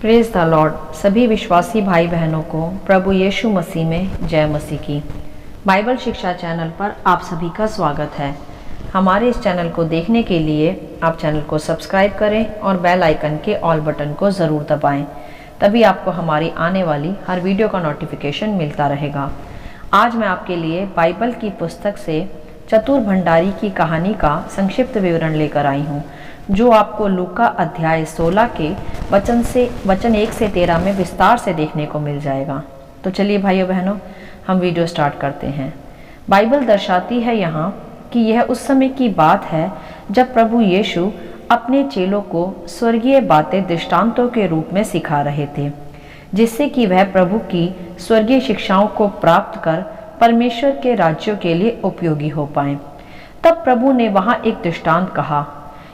Praise the Lord. सभी विश्वासी भाई बहनों को प्रभु यीशु मसीह में जय मसीह की। बाइबल शिक्षा चैनल पर आप सभी का स्वागत है। हमारे इस चैनल को देखने के लिए आप चैनल को सब्सक्राइब करें और बेल आइकन के ऑल बटन को ज़रूर दबाएं, तभी आपको हमारी आने वाली हर वीडियो का नोटिफिकेशन मिलता रहेगा। आज मैं आपके लिए बाइबल की पुस्तक से चतुर भंडारी की कहानी का संक्षिप्त विवरण लेकर आई हूँ, जो आपको लूका अध्याय 16 के वचन 1 से 13 में विस्तार से देखने को मिल जाएगा। तो चलिए भाइयों बहनों, हम वीडियो स्टार्ट करते हैं। बाइबल दर्शाती है यहाँ कि यह उस समय की बात है जब प्रभु यीशु अपने चेलों को स्वर्गीय बातें दृष्टांतों के रूप में सिखा रहे थे, जिससे कि वह प्रभु की स्वर्गीय शिक्षाओं को प्राप्त कर परमेश्वर के राज्यों के लिए उपयोगी हो पाए। तब प्रभु ने वहाँ एक दृष्टांत कहा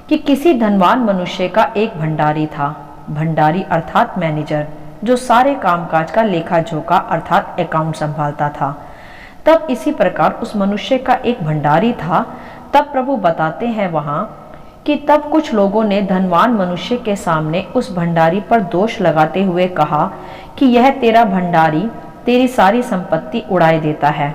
कि किसी धनवान मनुष्य का एक भंडारी था। भंडारी अर्थात मैनेजर, जो सारे कामकाज का लेखा जोखा अर्थात अकाउंट संभालता था। तब इसी प्रकार उस मनुष्य का एक भंडारी था। तब प्रभु बताते हैं वहाँ कि तब कुछ लोगों ने धनवान मनुष्य के सामने उस भंडारी पर दोष लगाते हुए कहा कि यह तेरा भंडारी तेरी सारी संपत्ति उड़ाए देता है।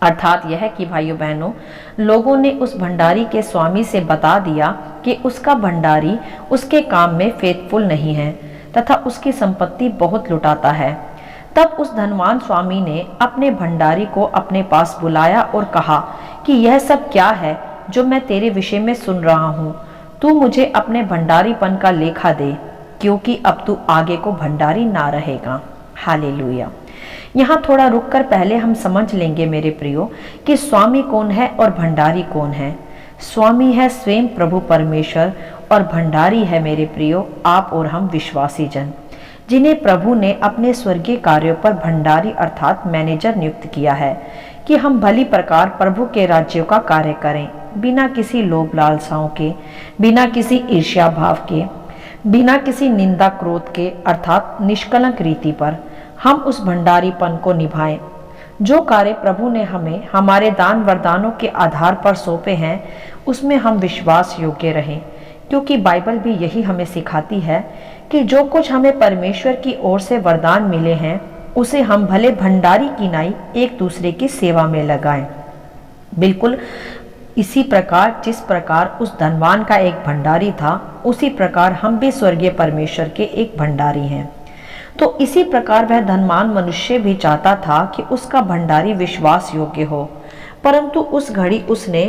अर्थात यह कि भाइयों बहनों, लोगों ने उस भंडारी के स्वामी से बता दिया कि उसका भंडारी उसके काम में फेथफुल नहीं है तथा उसकी संपत्ति बहुत लुटाता है। तब उस धनवान स्वामी ने अपने भंडारी को अपने पास बुलाया और कहा कि यह सब क्या है जो मैं तेरे विषय में सुन रहा हूँ। तू मुझे अपने भंडारीपन का लेखा दे, क्योंकि अब तू आगे को भंडारी ना रहेगा। हालेलुया। यहाँ थोड़ा रुककर पहले हम समझ लेंगे मेरे प्रियो कि स्वामी कौन है और भंडारी कौन है। स्वामी है स्वयं प्रभु परमेश्वर और भंडारी है मेरे प्रियो आप और हम विश्वासी जन, जिन्हें प्रभु ने अपने स्वर्गीय कार्यों पर भंडारी अर्थात मैनेजर नियुक्त किया है कि हम भली प्रकार प्रभु के राज्यों का कार्य करें, बिना किसी लोभ लालसाओं के, बिना किसी ईर्ष्या भाव के, बिना किसी निंदा क्रोध के अर्थात निष्कलंक रीति पर हम उस भंडारीपन को निभाएं। जो कार्य प्रभु ने हमें हमारे दान वरदानों के आधार पर सौंपे हैं, उसमें हम विश्वास योग्य रहें, क्योंकि बाइबल भी यही हमें सिखाती है कि जो कुछ हमें परमेश्वर की ओर से वरदान मिले हैं, उसे हम भले भंडारी की नाई एक दूसरे की सेवा में लगाएं। बिल्कुल इसी प्रकार जिस प्रकार उस धनवान का एक भंडारी था, उसी प्रकार हम भी स्वर्गीय परमेश्वर के एक भंडारी हैं। तो इसी प्रकार वह धनवान मनुष्य भी चाहता था कि उसका भंडारी विश्वास योग्य हो, परंतु उस घड़ी उसने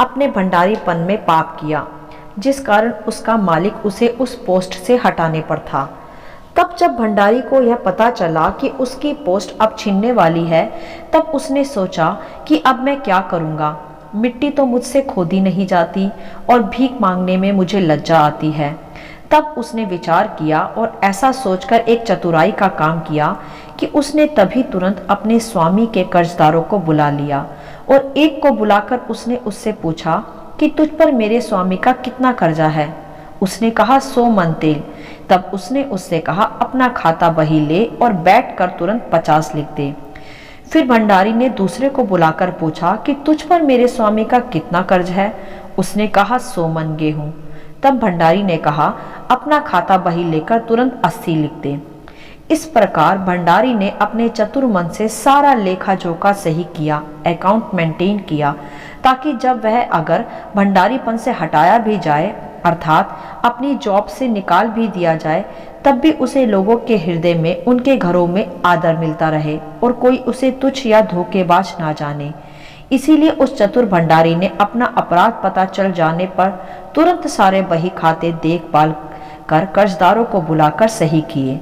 अपने भंडारीपन में पाप किया, जिस कारण उसका मालिक उसे उस पोस्ट से हटाने पर था। तब जब भंडारी को यह पता चला कि उसकी पोस्ट अब छिनने वाली है, तब उसने सोचा कि अब मैं क्या करूँगा, मिट्टी तो मुझसे खोदी नहीं जाती और भीख मांगने में मुझे लज्जा आती है। तब उसने विचार किया और ऐसा सोचकर एक चतुराई का काम किया कि उसने तभी तुरंत अपने स्वामी के कर्जदारों को बुला लिया और एक को बुलाकर उसने उससे पूछा कि तुझ पर मेरे स्वामी का कितना कर्जा है। उसने कहा 100 मन तेल। तब उसने उससे कहा अपना खाता बही ले और बैठकर तुरंत 50 लिख दे। फिर भंडारी ने दूसरे को बुलाकर पूछा कि तुझ पर मेरे स्वामी का कितना कर्ज है। उसने कहा 100 मन गेहूं। तब भंडारी ने कहा अपना खाता बही लेकर तुरंत 80 लिख दे। इस प्रकार भंडारी ने अपने चतुर मन से सारा लेखा जोखा सही किया, अकाउंट मेंटेन किया, ताकि जब वह अगर भंडारीपन से हटाया भी जाए अर्थात अपनी जॉब से निकाल भी दिया जाए, तब भी उसे लोगों के हृदय में, उनके घरों में आदर मिलता रहे और कोई उसे तुच्छ या धोखेबाज ना जाने। इसीलिए उस चतुर भंडारी ने अपना अपराध पता चल जाने पर तुरंत सारे बही खाते देखभाल कर कर्जदारों को बुलाकर सही किए।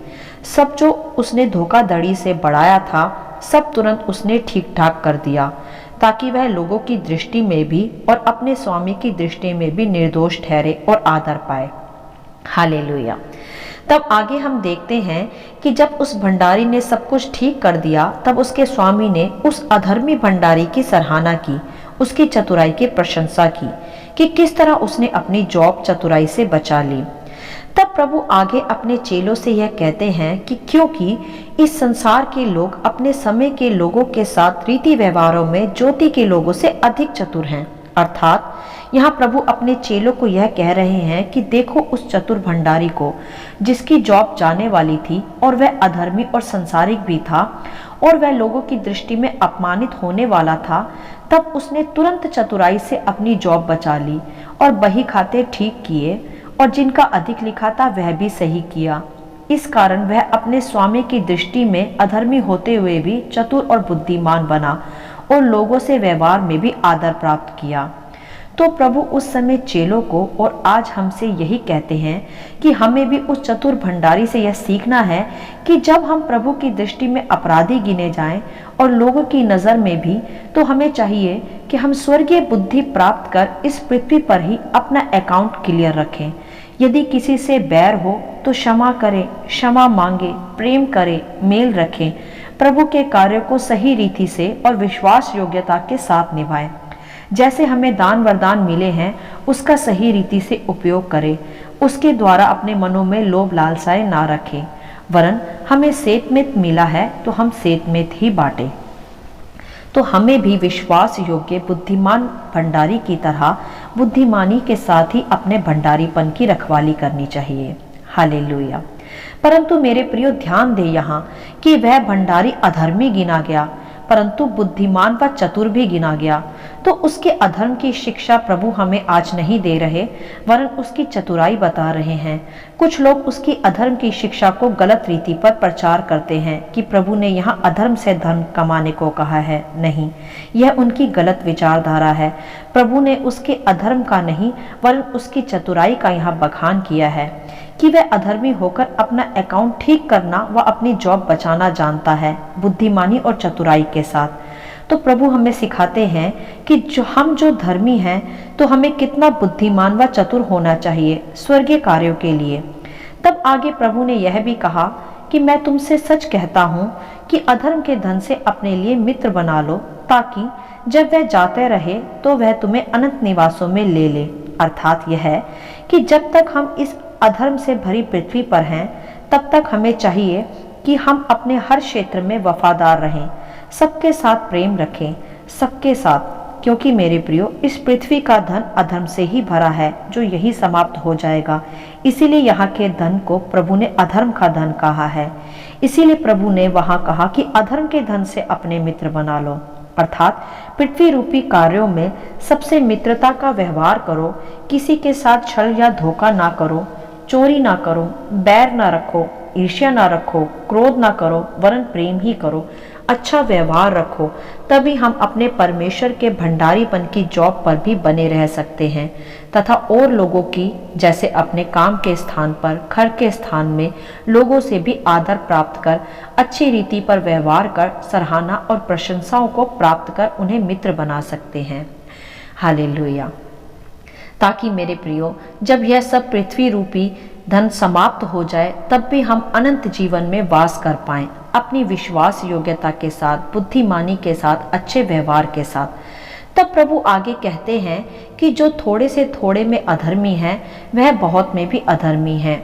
सब जो उसने धोखाधड़ी से बढ़ाया था, सब तुरंत उसने ठीक ठाक कर दिया, ताकि वह लोगों की दृष्टि में भी और अपने स्वामी की दृष्टि में भी निर्दोष ठहरे और आदर पाए। हालेलुया। तब आगे हम देखते हैं कि जब उस भंडारी ने सब कुछ ठीक कर दिया, तब उसके स्वामी ने उस अधर्मी भंडारी की सराहना की, उसकी चतुराई की प्रशंसा की कि किस तरह उसने अपनी जॉब चतुराई से बचा ली। तब प्रभु आगे अपने चेलों से यह कहते हैं कि क्योंकि इस संसार के लोग अपने समय के लोगों के साथ रीति व्यवहारों में ज्योति के लोगों से अधिक चतुर हैं, अर्थात यहाँ प्रभु अपने चेलों को यह कह रहे हैं कि देखो उस चतुर भंडारी को, जिसकी जॉब जाने वाली थी और वह अधर्मी और संसारिक भी था और वह लोगों की दृष्टि में अपमानित होने वाला था। तब उसने तुरंत चतुराई से अपनी जॉब बचा ली और बही खाते ठीक किए और जिनका अधिक लिखा था वह भी सही किया। इस कारण वह अपने स्वामी की दृष्टि में अधर्मी होते हुए भी चतुर और बुद्धिमान बना और लोगों से व्यवहार में भी आदर प्राप्त किया। तो प्रभु उस समय चेलों को और आज हमसे यही कहते हैं कि हमें भी उस चतुर भंडारी से यह सीखना है कि जब हम प्रभु की दृष्टि में अपराधी गिने जाएं और लोगों की नज़र में भी, तो हमें चाहिए कि हम स्वर्गीय बुद्धि प्राप्त कर इस पृथ्वी पर ही अपना अकाउंट क्लियर रखें। यदि किसी से बैर हो तो क्षमा करें, क्षमा मांगे, प्रेम करें, मेल रखें, प्रभु के कार्य को सही रीति से और विश्वास योग्यता के साथ निभाएं। जैसे हमें दान वरदान मिले हैं उसका सही रीति से उपयोग करें। उसके द्वारा अपने मनों में लोभ लालसाएं ना रखें, वरन हमें सेतमेत मिला है तो हम सेतमेत ही बांटें। तो हमें भी विश्वास योग्य बुद्धिमान भंडारी की तरह बुद्धिमानी के साथ ही अपने भंडारीपन की रखवाली करनी चाहिए। हालेलुया। परंतु मेरे प्रियो, ध्यान दे यहाँ कि वह भंडारी अधर्मी गिना गया, परंतु बुद्धिमान व चतुर भी गिना गया। तो उसके अधर्म की शिक्षा प्रभु हमें आज नहीं दे रहे, वरन उसकी चतुराई बता रहे हैं। कुछ लोग उसकी अधर्म की शिक्षा को गलत रीति पर प्रचार करते हैं कि प्रभु ने यहाँ अधर्म से धन कमाने को कहा है। नहीं, यह उनकी गलत विचारधारा है। प्रभु ने उसके अधर्म का नहीं, वरन उसकी चतुराई का यहाँ बखान किया है कि वह अधर्मी होकर अपना अकाउंट ठीक करना व अपनी जॉब बचाना जानता है, बुद्धिमानी और चतुराई के साथ। तो प्रभु हमें सिखाते हैं कि जो धर्मी हैं तो हमें कितना बुद्धिमान व चतुर होना चाहिए स्वर्गीय कार्यों के लिए। तब आगे प्रभु ने यह भी कहा कि मैं तुमसे सच कहता हूँ कि अधर्म के धन से अपने लिए मित्र बना लो, ताकि जब वह जाते रहे तो वह तुम्हें अनंत निवासों में ले ले। अर्थात यह है कि जब तक हम इस अधर्म से भरी पृथ्वी पर हैं, तब तक हमें चाहिए कि हम अपने हर क्षेत्र में वफादार रहें, सबके साथ प्रेम रखें, सबके साथ, क्योंकि मेरे प्रियो, इस पृथ्वी का धन अधर्म से ही भरा है जो यही समाप्त हो जाएगा। इसीलिए यहाँ के धन को प्रभु ने अधर्म का धन कहा है। इसीलिए प्रभु ने वहाँ कहा कि अधर्म के धन से अपने मित्र बना लो। अर्थात पृथ्वी रूपी कार्यों में सबसे मित्रता का व्यवहार करो, किसी के साथ छल या धोखा ना करो, चोरी ना करो, बैर ना रखो, ईर्ष्या ना रखो, क्रोध ना करो, वरन प्रेम ही करो, अच्छा व्यवहार रखो। तभी हम अपने परमेश्वर के भंडारीपन की जॉब पर भी बने रह सकते हैं तथा और लोगों की जैसे अपने काम के स्थान पर, घर के स्थान में लोगों से भी आदर प्राप्त कर, अच्छी रीति पर व्यवहार कर, सराहना और प्रशंसाओं को प्राप्त कर उन्हें मित्र बना सकते हैं। हालेलुया। ताकि मेरे प्रियो, जब यह सब पृथ्वी रूपी धन समाप्त हो जाए तब भी हम अनंत जीवन में वास कर पाएं, अपनी विश्वास योग्यता के साथ, बुद्धिमानी के साथ, अच्छे व्यवहार के साथ। तब प्रभु आगे कहते हैं कि जो थोड़े से थोड़े में अधर्मी है वह बहुत में भी अधर्मी है।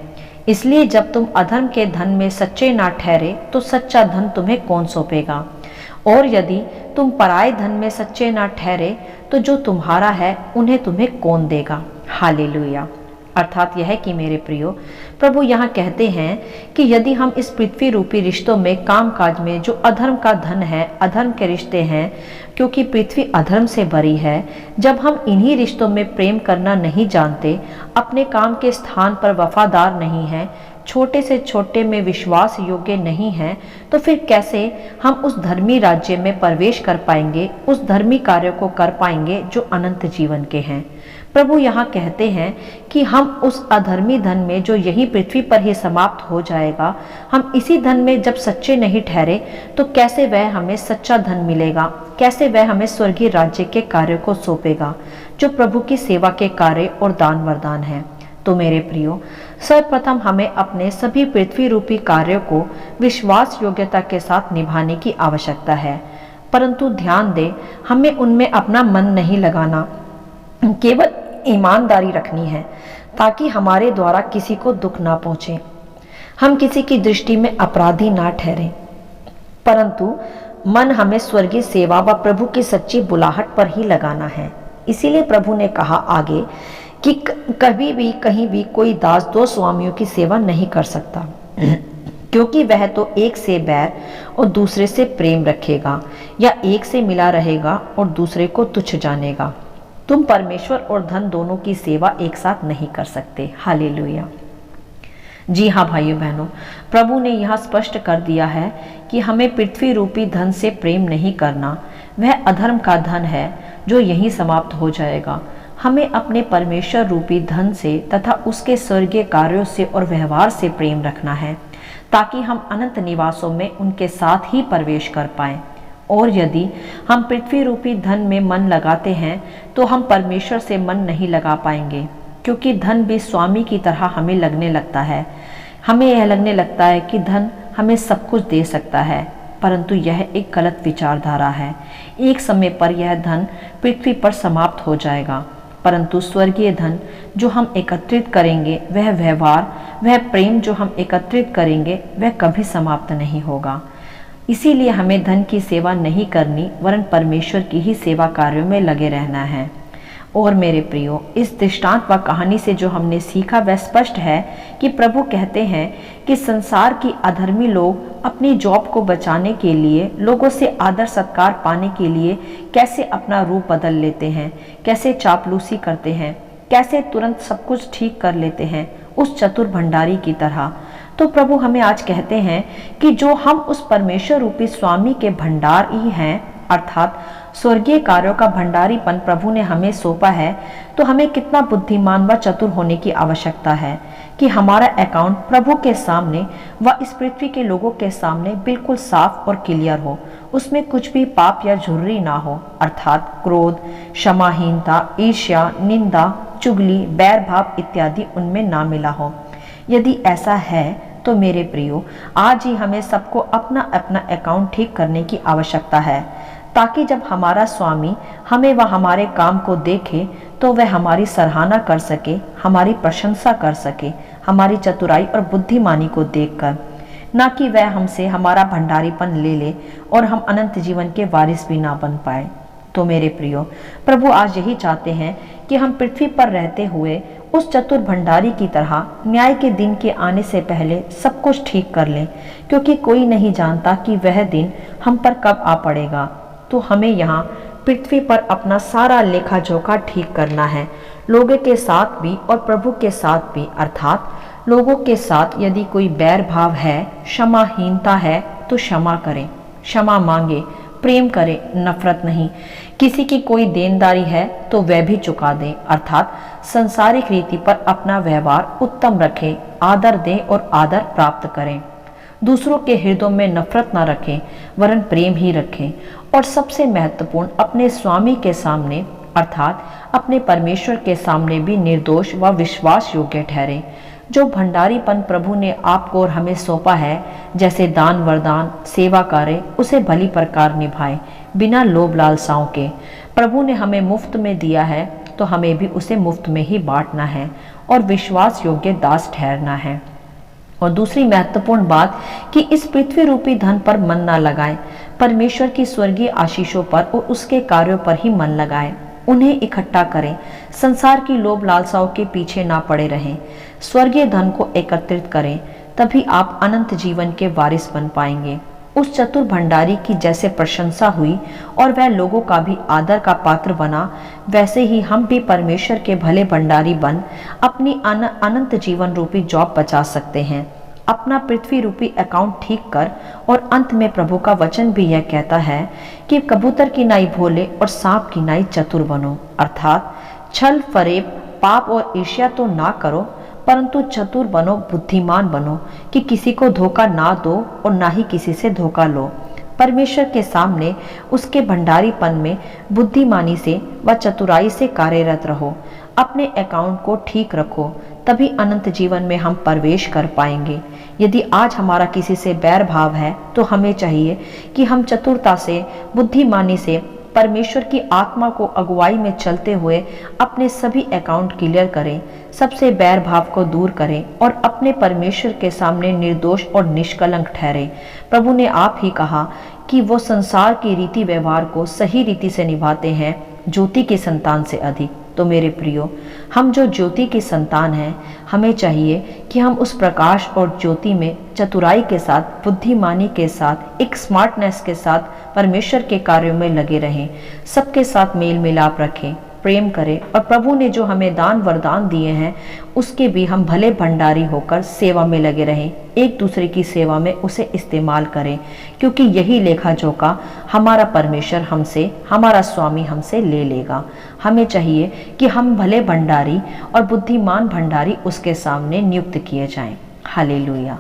इसलिए जब तुम अधर्म के धन में सच्चे ना ठहरे तो सच्चा धन तुम्हें कौन सौंपेगा, और यदि तुम पराये धन में सच्चे ना ठहरे तो जो तुम्हारा है उन्हें तुम्हें कौन देगा। हालेलुया। अर्थात यह है कि मेरे प्रियो, प्रभु यहाँ कहते हैं कि यदि हम इस पृथ्वी रूपी रिश्तों में, कामकाज में जो अधर्म का धन है, अधर्म के रिश्ते हैं, क्योंकि पृथ्वी अधर्म से भरी है, जब हम इन्हीं रिश्तों में प्रेम करना नहीं जानते, अपने काम के स्थान पर वफादार नहीं हैं, छोटे से छोटे में विश्वास योग्य नहीं हैं, तो फिर कैसे हम उस धर्मी राज्य में प्रवेश कर पाएंगे, उस धर्मी कार्य को कर पाएंगे जो अनंत जीवन के हैं। प्रभु यहाँ कहते हैं कि हम उस अधर्मी धन में जो यही पृथ्वी पर ही समाप्त हो जाएगा, हम इसी धन में जब सच्चे नहीं ठहरे तो कैसे वह हमें सच्चा धन मिलेगा, कैसे वह हमें स्वर्गीय राज्य के कार्य को सौंपेगा जो प्रभु की सेवा के कार्य और दान वरदान है। तो मेरे प्रियो, सर्वप्रथम हमें अपने सभी पृथ्वी रूपी कार्यों को विश्वास योग्यता के साथ निभाने की आवश्यकता है, परंतु ध्यान दें, हमें उनमें अपना मन नहीं लगाना, केवल ईमानदारी रखनी है ताकि हमारे द्वारा किसी को दुख ना पहुंचे, हम किसी की दृष्टि में अपराधी ना ठहरें, परंतु मन हमें स्वर्गीय सेवा व प्रभु की सच्ची बुलाहट पर ही लगाना है। इसीलिए प्रभु ने कहा आगे कि कभी भी कहीं भी कोई दास दो स्वामियों की सेवा नहीं कर सकता, क्योंकि वह तो एक से बैर और दूसरे से प्रेम रखेगा, या एक से मिला रहेगा और दूसरे को तुच्छ जानेगा। तुम परमेश्वर और धन दोनों की सेवा एक साथ नहीं कर सकते। हालेलुया। जी हाँ भाइयों बहनों, प्रभु ने यह स्पष्ट कर दिया है कि हमें पृथ्वी रूपी धन से प्रेम नहीं करना। वह अधर्म का धन है जो यहीं समाप्त हो जाएगा। हमें अपने परमेश्वर रूपी धन से तथा उसके स्वर्गीय कार्यों से और व्यवहार से प्रेम रखना है, ताकि हम अनंत निवासों में उनके साथ ही प्रवेश कर पाएं। और यदि हम पृथ्वी रूपी धन में मन लगाते हैं तो हम परमेश्वर से मन नहीं लगा पाएंगे, क्योंकि धन भी स्वामी की तरह हमें लगने लगता है। हमें यह लगने लगता है कि धन हमें सब कुछ दे सकता है, परंतु यह एक गलत विचारधारा है। एक समय पर यह धन पृथ्वी पर समाप्त हो जाएगा, परंतु स्वर्गीय धन जो हम एकत्रित करेंगे, वह व्यवहार, वह प्रेम जो हम एकत्रित करेंगे, वह कभी समाप्त नहीं होगा। इसीलिए हमें धन की सेवा नहीं करनी, वरन परमेश्वर की ही सेवा कार्यों में लगे रहना है। और मेरे प्रियो, इस दृष्टांत व कहानी से जो हमने सीखा वह स्पष्ट है कि प्रभु कहते हैं कि संसार की अधर्मी लोग अपनी जॉब को बचाने के लिए, लोगों से आदर सत्कार पाने के लिए कैसे अपना रूप बदल लेते हैं, कैसे चापलूसी करते हैं, कैसे तुरंत सब कुछ ठीक कर लेते हैं, उस चतुर भंडारी की तरह। तो प्रभु हमें आज कहते हैं कि जो हम उस परमेश्वर रूपी स्वामी के भंडार ही हैं, अर्थात स्वर्गीय कार्यों का भंडारीपन प्रभु ने हमें सौंपा है, तो हमें कितना बुद्धिमान व चतुर होने की आवश्यकता है कि हमारा अकाउंट प्रभु के सामने व इस पृथ्वी के लोगों के सामने बिल्कुल साफ और क्लियर हो। उसमें कुछ भी पाप या झुर्री ना हो, अर्थात क्रोध, क्षमाहीनता, ईर्ष्या, निंदा, चुगली, बैर भाव इत्यादि उनमें ना मिला हो। यदि ऐसा है तो मेरे प्रियो, आज ही हमें सबको अपना अपना अकाउंट ठीक करने की आवश्यकता है, ताकि जब हमारा स्वामी हमें व हमारे काम को देखे तो वह हमारी सराहना कर सके, हमारी प्रशंसा कर सके, हमारी चतुराई और बुद्धिमानी को देखकर, ना कि वह हमसे हमारा भंडारीपन ले ले और हम अनंत जीवन के वारिस भी ना बन पाए। तो मेरे प्रियो, प्रभु आज यही चाहते हैं कि हम पृथ्वी पर रहते हुए उस चतुर भंडारी की तरह न्याय के दिन के आने से पहले सब कुछ ठीक कर लें, क्योंकि कोई नहीं जानता कि वह दिन हम पर कब आ पड़ेगा। तो हमें यहाँ पृथ्वी पर अपना सारा लेखा जोखा ठीक करना है, लोगों के साथ भी और प्रभु के साथ भी। अर्थात लोगों के साथ यदि कोई बैर भाव है, क्षमाहीनता है, तो क्षमा करें, क्षमा मांगे, प्रेम करें, नफरत नहीं। किसी की कोई देनदारी है तो वह भी चुका दें, अर्थात संसारिक रीति पर अपना व्यवहार उत्तम रखें, आदर दें और आदर प्राप्त करें। दूसरों के हृदयों में नफरत न रखें, वरन प्रेम ही रखें। और सबसे महत्वपूर्ण, अपने स्वामी के सामने अर्थात अपने परमेश्वर के सामने भी निर्दोष व विश्वास योग्य ठहरे। जो भंडारीपन प्रभु ने आपको और हमें सौंपा है, जैसे दान वरदान, सेवा कार्य, उसे भली प्रकार निभाएं, बिना लोभ लालसाओं के। प्रभु ने हमें मुफ्त में दिया है, तो हमें भी उसे मुफ्त में ही बांटना है और विश्वास योग्य दास ठहरना है। और दूसरी महत्वपूर्ण बात कि इस पृथ्वी रूपी धन पर मन ना लगाएं, परमेश्वर की स्वर्गीय आशीषों पर और उसके कार्यों पर ही मन लगाएं। उन्हें इकट्ठा करें, संसार की लोभ लालसाओं के पीछे ना पड़े रहें। स्वर्गीय धन को एकत्रित करें, तभी आप अनंत जीवन के वारिस बन पाएंगे। उस चतुर भंडारी की जैसे प्रशंसा हुई और वह लोगों का भी आदर का पात्र बना, वैसे ही हम भी परमेश्वर के भले भंडारी बन अपनी अनंत जीवन रूपी जॉब बचा सकते हैं, अपना पृथ्वी रूपी अकाउंट ठीक कर। और अंत में प्रभु का वचन भी यह कहता है कि कबूतर की नाई भोले और सांप की नाई चतुर बनो, अर्थात छल फरेब, पाप और ईर्ष्या तो ना करो, परंतु चतुर बनो, बुद्धिमान बनो, कि किसी को धोखा ना दो और ना ही किसी से धोखा लो। परमेश्वर के सामने उसके भंडारीपन में बुद्धिमानी से व चतुराई से कार्यरत रहो। अपने अकाउंट को ठीक रखो, तभी अनंत जीवन में हम प्रवेश कर पाएंगे। यदि आज हमारा किसी से बैर भाव है, तो हमें चाहिए कि हम चतुरता से, बुद्धिमानी से, परमेश्वर की आत्मा को अगुवाई में चलते हुए अपने सभी अकाउंट क्लियर करें, सबसे बैर भाव को दूर करें और अपने परमेश्वर के सामने निर्दोष और निष्कलंक ठहरे। प्रभु ने आप ही कहा कि वो संसार की रीति व्यवहार को सही रीति से निभाते हैं, ज्योति की संतान से अधिक। तो मेरे प्रियो, हम जो ज्योति की संतान हैं, हमें चाहिए कि हम उस प्रकाश और ज्योति में चतुराई के साथ, बुद्धिमानी के साथ, एक स्मार्टनेस के साथ परमेश्वर के कार्यों में लगे रहें, सबके साथ मेल मिलाप रखें, प्रेम करें और प्रभु ने जो हमें दान वरदान दिए हैं उसके भी हम भले भंडारी होकर सेवा में लगे रहें, एक दूसरे की सेवा में उसे इस्तेमाल करें, क्योंकि यही लेखा जोखा हमारा परमेश्वर हमसे, हमारा स्वामी हमसे ले लेगा। हमें चाहिए कि हम भले भंडारी और बुद्धिमान भंडारी उसके सामने नियुक्त किए जाएं। हालेलुया।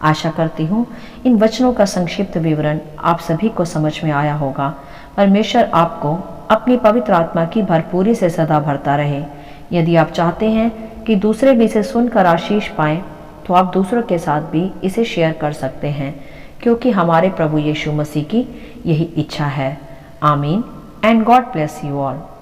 आशा करती हूँ इन वचनों का संक्षिप्त विवरण आप सभी को समझ में आया होगा। परमेश्वर आपको अपनी पवित्र आत्मा की भरपूरी से सदा भरता रहे। यदि आप चाहते हैं कि दूसरे भी इसे सुनकर आशीष पाएं, तो आप दूसरों के साथ भी इसे शेयर कर सकते हैं, क्योंकि हमारे प्रभु यीशु मसीह की यही इच्छा है। आमीन and God bless you all.